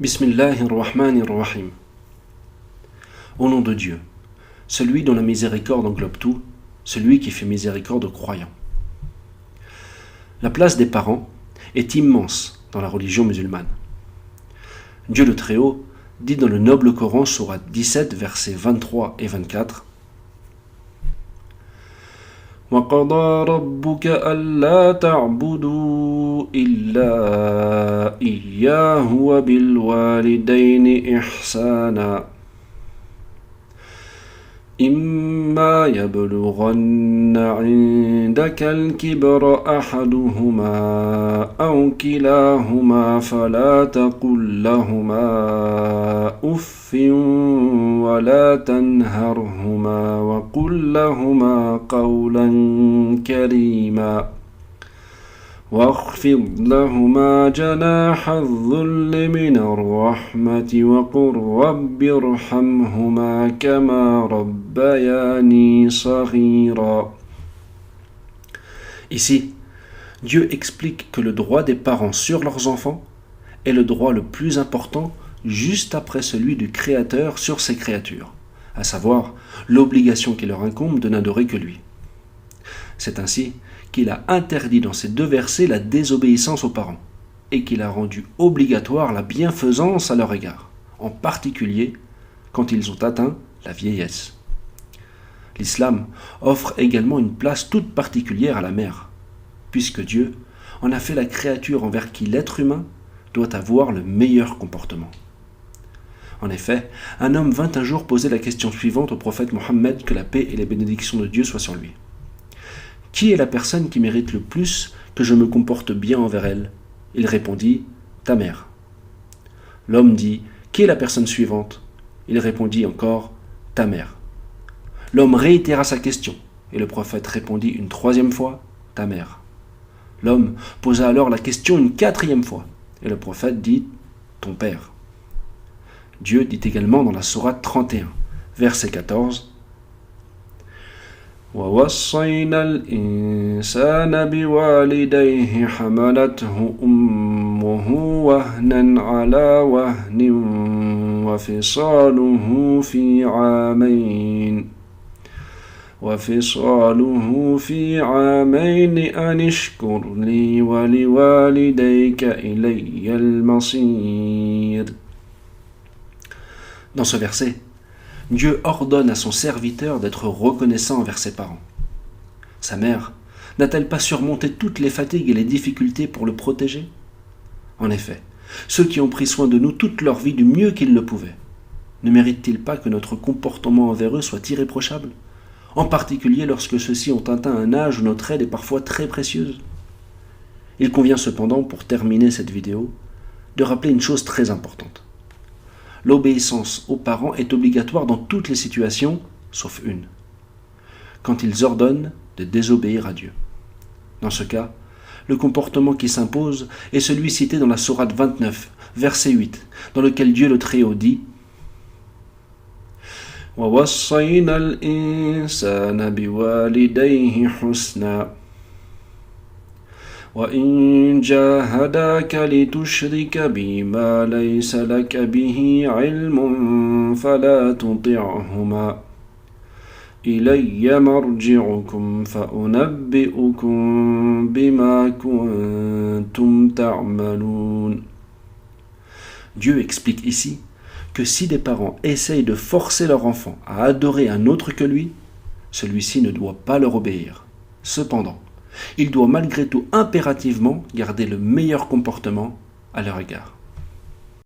Bismillahirrahmanirrahim. Au nom de Dieu, celui dont la miséricorde englobe tout, celui qui fait miséricorde aux croyants. La place des parents est immense dans la religion musulmane. Dieu le Très-Haut dit dans le noble Coran, sourate 17, versets 23 et 24, وَقَضَى رَبُّكَ أَلَّا تَعْبُدُوا إِلَّا إِيَّاهُ وَبِالْوَالِدَيْنِ إِحْسَانًا إِمَّا يَبْلُغَنَّ عِندَكَ الْكِبَرَ أَحَدُهُمَا أَوْ كِلَاهُمَا فَلَا تَقُل لَّهُمَا أُفٍّ وَلَا تَنْهَرْهُمَا وَقُل لَّهُمَا قَوْلًا كَرِيمًا واخفض لهما جناح الذل من الرحمة وقل رب ارحمهما كما ربياني صغيرا. Ici, Dieu explique que le droit des parents sur leurs enfants est le droit le plus important juste après celui du Créateur sur ses créatures, à savoir l'obligation qui leur incombe de n'adorer que lui. C'est ainsi qu'il a interdit dans ces deux versets la désobéissance aux parents et qu'il a rendu obligatoire la bienfaisance à leur égard, en particulier quand ils ont atteint la vieillesse. L'islam offre également une place toute particulière à la mère, puisque Dieu en a fait la créature envers qui l'être humain doit avoir le meilleur comportement. En effet, un homme vint un jour poser la question suivante au prophète Mohammed, que la paix et les bénédictions de Dieu soient sur lui. Qui est la personne qui mérite le plus que je me comporte bien envers elle ? Il répondit, ta mère. L'homme dit, qui est la personne suivante ? Il répondit encore, ta mère. L'homme réitéra sa question, et le prophète répondit une troisième fois, ta mère. L'homme posa alors la question une quatrième fois, et le prophète dit, ton père. Dieu dit également dans la sourate 31, verset 14, وَوَصَّيْنَا الْإِنسَانَ بِوَالِدَيْهِ حَمَلَتْهُ أُمُّهُ وَهْنًا عَلَى وَهْنٍ وَفِصَالُهُ فِي عَامَيْنِ أَنِ اشْكُرْ لِي وَلِوَالِدَيْكَ إِلَيَّ الْمَصِيرُ. Dans ce verset, Dieu ordonne à son serviteur d'être reconnaissant envers ses parents. Sa mère n'a-t-elle pas surmonté toutes les fatigues et les difficultés pour le protéger ? En effet, ceux qui ont pris soin de nous toute leur vie du mieux qu'ils le pouvaient, ne méritent-ils pas que notre comportement envers eux soit irréprochable, en particulier lorsque ceux-ci ont atteint un âge où notre aide est parfois très précieuse ? Il convient cependant, pour terminer cette vidéo, de rappeler une chose très importante. L'obéissance aux parents est obligatoire dans toutes les situations, sauf une. Quand ils ordonnent de désobéir à Dieu. Dans ce cas, le comportement qui s'impose est celui cité dans la sourate 29, verset 8, dans lequel Dieu le Très-Haut dit « وَوَصَّيْنَا الْإِنسَانَ بِوَالِدَيْهِ حُسْنًا وَإِنْ جَاهَدَاكَ لِتُشْرِكَ بِي مَا لَيْسَ لَكَ بِهِ عِلْمٌ فَلَا تُطِعْهُمَا إِلَيَّ مَرْجِعُكُمْ فَأُنَبِّئُكُمْ بِمَا كُنْتُمْ تَعْمَلُونَ. Dieu explique ici que si des parents essayent de forcer leur enfant à adorer un autre que lui, celui-ci ne doit pas leur obéir. Cependant, il doit malgré tout impérativement garder le meilleur comportement à leur égard.